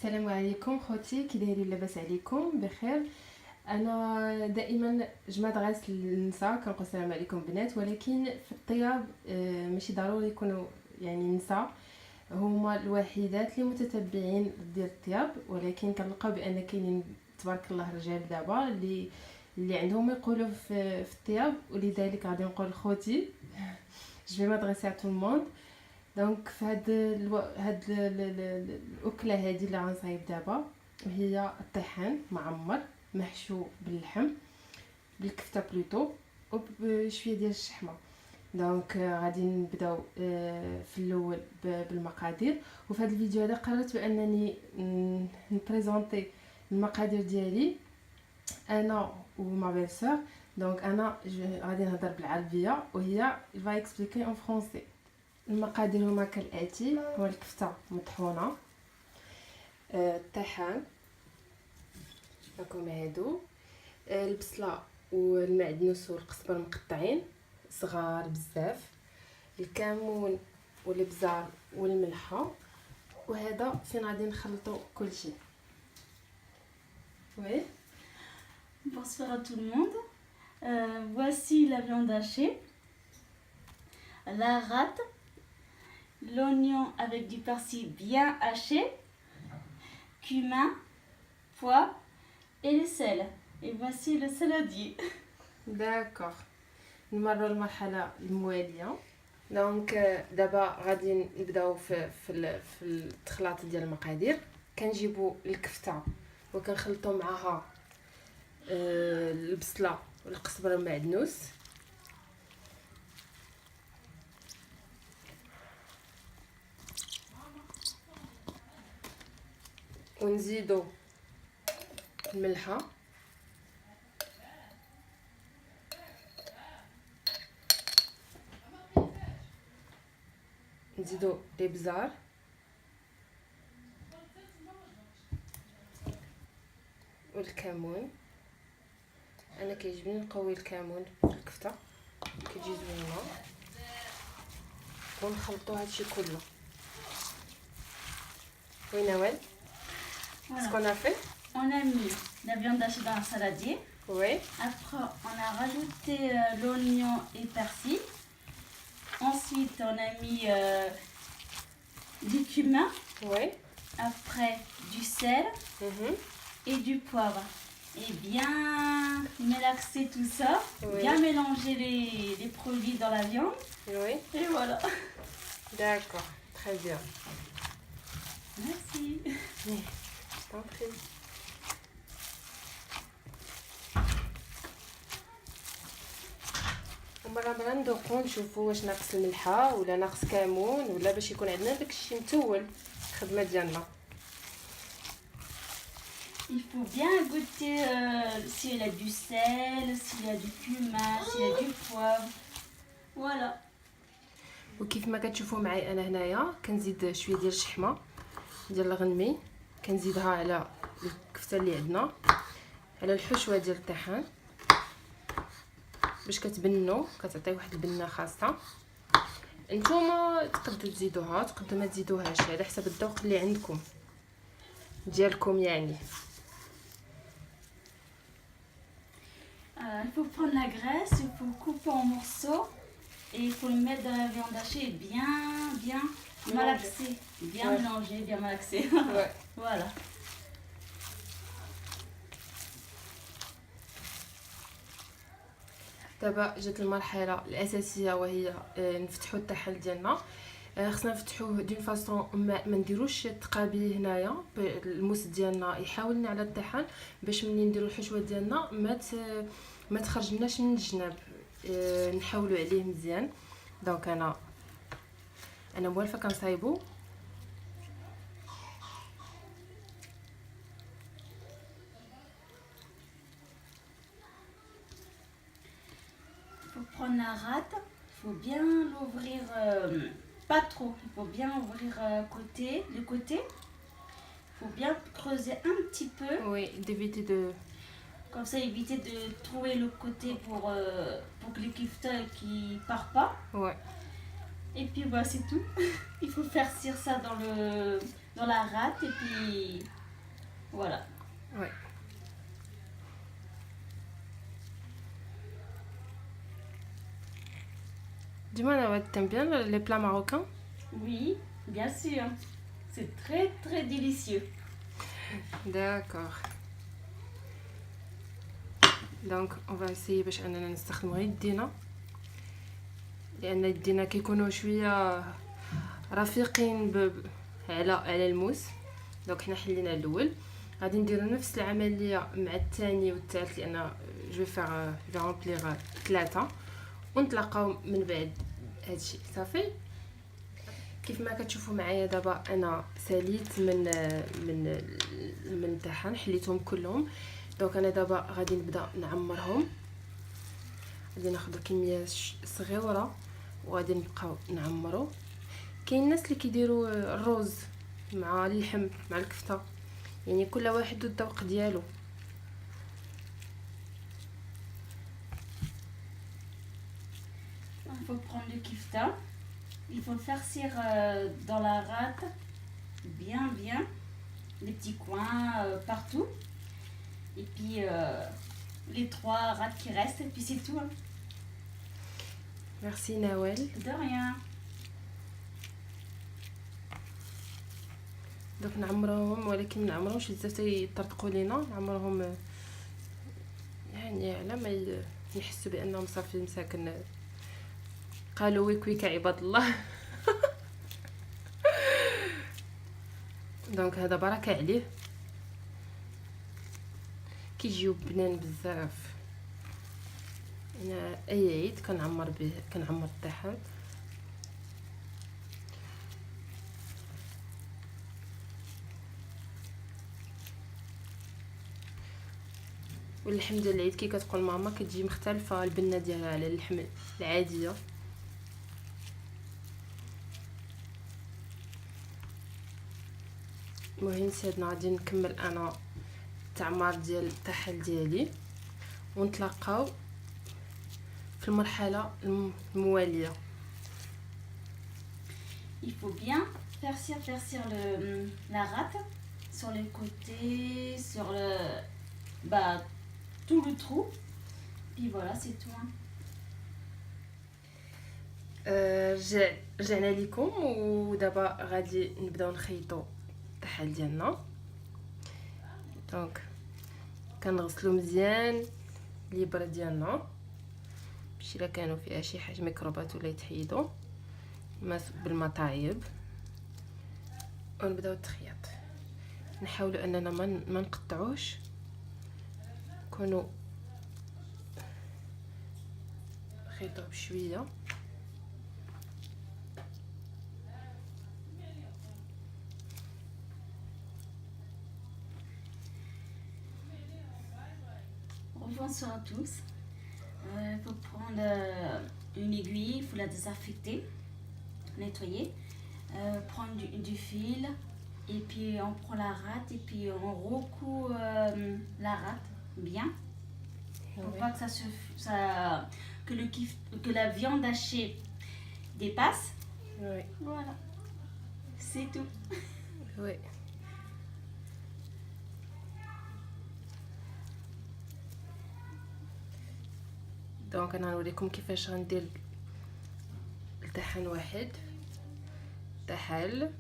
السلام عليكم خوتي، كي دايرين؟ لاباس عليكم؟ بخير. انا دائما جماد غاسل النساء كنقول السلام عليكم بنات، ولكن في الطياب ماشي ضروري يكونوا يعني نساء، هما الوحيدات اللي متتبعين ديال الطياب، ولكن كنلقاو بان كاينين تبارك الله رجال دابا اللي عندهم يقولوا في الطياب، ولذلك غادي نقول خوتي جو مادريسي ا تو الموند. دونك في الاكله هذه اللي غنصايب دابا، وهي الطحين معمر محشو باللحم بالكفته بلوتو وبشويه ديال الشحمه. دونك غادي نبداو في الاول بالمقادير. وفي هذا الفيديو هذا قررت بانني نبريزونطي المقادير ديالي انا وما بيل سور. دونك انا غادي نهضر بالعربيه وهي فا اكسبليكي اون فرونسي. المقادير هما كالاتي: هو الكفته مطحونه، الطحين راكم هادو، البصله والمعدنوس والقزبر مقطعين صغار بزاف، الكمون والابزار والملحه، وهذا فين غادي نخلطوا كلشي. وي Bonsoir à tout le monde. Voici la viande hachée, la rate, l'oignon avec du persil bien haché, cumin, poivre et le sel. Et voici le saladier. داكوغ. نمروا المرحله المواليه. دونك دابا غادي نبداو في التخلاط ديال المقادير. كنجيبوا الكفته وكنخلطوا معها البصله والقزبر والمعدنوس، ونزيدو الملحه، نزيدو الابزار، والكمون. انا كيعجبني نقوي الكمون في الكفته، كتجي زوينه. ونخلطوا هادشي كله. Oui, Nawel. Voilà. Ce qu'on a fait. On a mis la viande hachée dans un saladier. Oui. Après, on a rajouté l'oignon et persil. Ensuite, on a mis du cumin. Oui. Après, du sel et du poivre. Et bien mélaxer tout ça. Oui. Bien mélanger les produits dans la viande. Oui. Et voilà. D'accord. Très bien. Merci. Je t'en prie. ومره ندوقو نشوفو واش ناقص الملحه ولا ناقص كمون، ولا باش يكون عندنا داكشي متول الخدمه ديالنا. Il faut bien goûter s'il y a du sel, s'il y a du cumin, s'il y a du poivre. Voilà. وكيف ما كتشوفوا معي انا هنايا كنزيد شويه ديال الشحمه ديال الغنمي، كنزيدها على الكفته اللي عندنا، على الحشوه ديال الطحين باش كتبنوا، كتعطي واحد البنه خاصه. نتوما تقدروا تزيدوها، تقدروا ما تزيدوهاش، على حسب الذوق اللي عندكم ديالكم يعني. Il faut prendre la graisse, il faut couper en morceaux et il faut le mettre dans la viande hachée et bien malaxer, bien mélanger, bien malaxer. Ouais. Voilà. دابا جات المرحله الاساسيه وهي نفتحوا الطحين ديالنا. خصنا نفتحوه دون فاصون ما نديروش تقابي هنايا، الموس ديالنا يحاولنا على الطحين باش ملي نديروا الحشوه ديالنا ما تخرجناش من الجناب، نحاولوا عليه مزيان. دونك انا موالفه كنصايبو. Il faut prendre la rate, il faut bien l'ouvrir, pas trop, il faut bien ouvrir les côtés. Il faut bien creuser un petit peu. Oui, d'éviter de... Comme ça, éviter de trouver le côté pour que les kiftas qui partent pas. Ouais. Et puis voilà, c'est tout. Il faut farcir ça dans la râte et puis voilà. Ouais. Dis-moi, Nawad, t'aimes bien les plats marocains? Oui, bien sûr. C'est très très délicieux. D'accord. دونك اون فا اسيي باش اننا نستخدمو غير يدينا، لان يدينا كيكونوا شويه رفيقين على الموس. دونك حنا حلينا الاول، غادي نديرو نفس العمليه مع الثاني والثالث، لان جو فيغ رامبليغ 3 ونتلاقاو من بعد هادشي. صافي كيف ما كتشوفوا معايا دابا انا ساليت من الطحين، حليتهم كلهم. دونك انا دابا غادي نبدا نعمرهم، غادي ناخذ كميه صغيره وغادي نبقاو نعمرو. كاين الناس اللي كيديروا الرز مع اللحم مع الكفته، يعني كل واحد الذوق ديالو. Il faut prendre le kifta, il faut le farcir dans la râte bien les petits coins partout, et puis les 3 râtes qui restent, et puis c'est tout. Hein. ميرسي نوال. De rien. دوك نعمرهم، ولكن نعمرهمش بزاف يطرطقوا لينا، نعمرهم يعني على ما يحسوا بانهم صافي مساكن قالوا ويك عباد الله. دونك هذا بركه عليه، كيجيو بنان بزاف. انا اي عيد كنعمر الطحين. واللحم ديال العيد كي كتقول ماما كتجي مختلفه البنه ديالها على اللحم العاديه. المهم سيدنا غادي نكمل انا التعمار ديال الطحين ديالي، ونتلاقاو في المرحله المواليه. Il faut bien farcir la râte sur les côtés, sur tout le trou. Puis voilà, c'est tout. Hein. رجعنا لكم، ودابا غادي نبداو نخيطوا الطحين ديالنا. دونك كنغسلو مزيان الابره ديالنا باش الا كانوا فيها شي حاجه ميكروبات ولا يتحيدوا بالمطايب، ونبداو التخييط. نحاولوا اننا ما نقطعوش، نكونوا نخيطوه بشويه. Bonsoir à tous. Il faut prendre une aiguille, il faut la désaffecter, nettoyer, prendre du fil, et puis on prend la râte et puis on recoue la râte bien. Pour pas que que la viande hachée dépasse. Oui. Voilà. C'est tout. Oui. دونك انا نوريكم كيفاش غندير الطحين واحد طحال،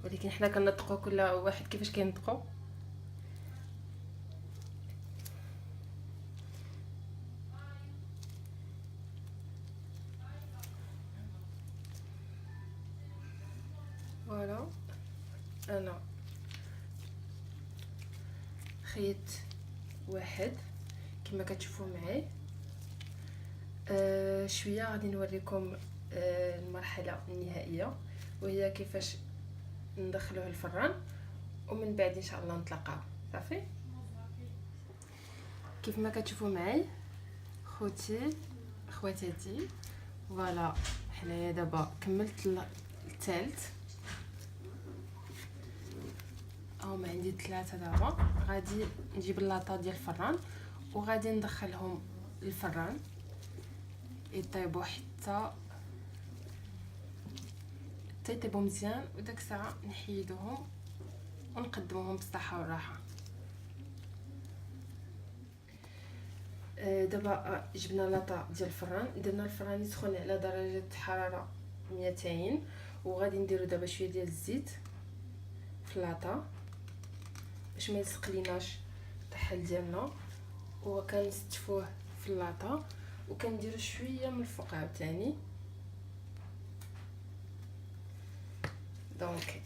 ولكن حنا كنطقوا كل واحد كيفاش كينطقوا. فوالا انا خيط واحد كما كتشوفوا معي. شويه غادي نوريكم المرحله النهائيه، وهي كيفاش ندخلوه الفران، ومن بعد ان شاء الله نتلاقاو. صافي كيف ما كتشوفوا معي خواتاتي. فوالا حنايا دابا كملت الثالث، ما عندي 3 دابا. غادي نجيب اللاطه ديال الفران وغادي ندخلهم للفران يطيبوا حتى حتى يطيبوا مزيان، وداك الساعه نحيدوهم ونقدموهم بالصحه والراحه. دابا جبنا لاطه ديال الفران، درنا الفران يسخن على درجه حراره 200، وغادي نديرو دابا شويه ديال الزيت في اللاطه باش ما يلصق ليناش الطحال ديالنا، وكنستفوه في اللاطه وكنديرو شويه من الفوق عاوتاني. دونك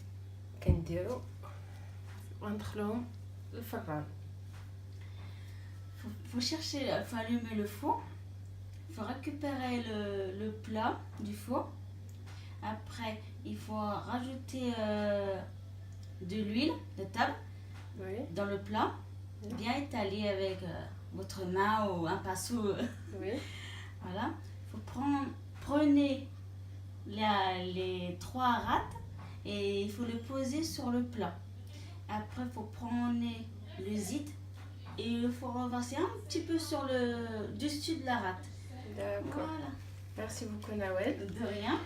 كنديرو وندخلوهم للفران. Faut chercher, faut allumer le four. Il faut récupérer le plat du four. Après, il faut rajouter de l'huile de table Oui. dans le plat. Bien étaler avec votre main ou un pinceau. Oui. Voilà. Faut prenez les 3 râtes et il faut les poser sur le plat. Après, il faut prendre le zit et il faut renverser un petit peu sur le dessus de la rate. D'accord. Voilà. ميرسي بوكو نوال. De rien.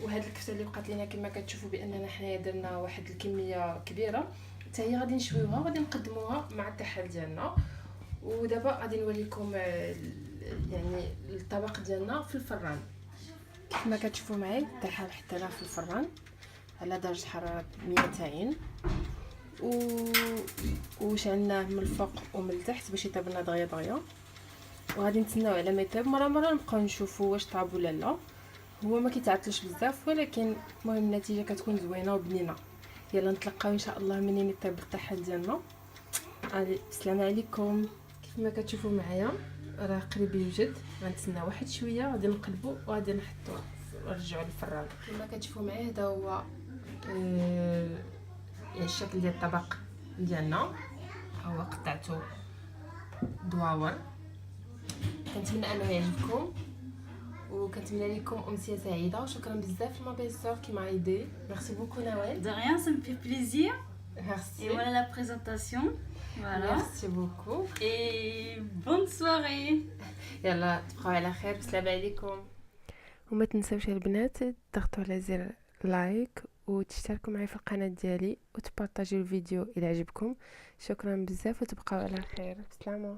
وهاد الكفته اللي بقات لينا كما كتشوفوا باننا حنايا درنا واحد الكميه كبيره، حتى هي غادي نشويوها وغادي نقدموها مع الطحال ديالنا. ودابا غادي نوريكم يعني الطبق ديالنا في الفران. كما كتشوفوا معايا الطحال حطيناه في الفران على درجه حراره 200 وشعلناه من الفوق ومن التحت باش يطيب لنا دغيا دغيا، وغادي نتسناو على ما يطيب. مره نبقاو نشوفوا واش طاب ولا لا. هو ما كيتعطلش بزاف، ولكن المهم النتيجه كتكون زوينه وبنينه. يلا نتلقاو ان شاء الله منين يطيب الطحال ديالنا. السلام عليكم. كيف ما كتشوفوا معايا راه قريب يوجد، غنتسنى واحد شويه غادي نقلبوا وغادي نحطوا نرجعوا للفران. كما كتشوفوا معايا هذا هو يعني الشكل ديال الطبق ديالنا، هو قطعته دواور. كنتمنى انه يعجبكم وكنتمنى لكم امسيه سعيده، وشكرا بزاف لما بيسور كي م'a aidé. Merci beaucoup Nawel. De rien, ça me fait plaisir. Merci. Et voilà la présentation. Voilà. Merci beaucoup. Et bonne soirée. يلا تبقاو على خير، السلام عليكم. وما تنساوش البنات تضغطوا على زر لايك وتشتركوا معي في القناه ديالي وتبارطاجيو الفيديو الى عجبكم. شكرا بزاف وتبقاو على خير. بسلامه.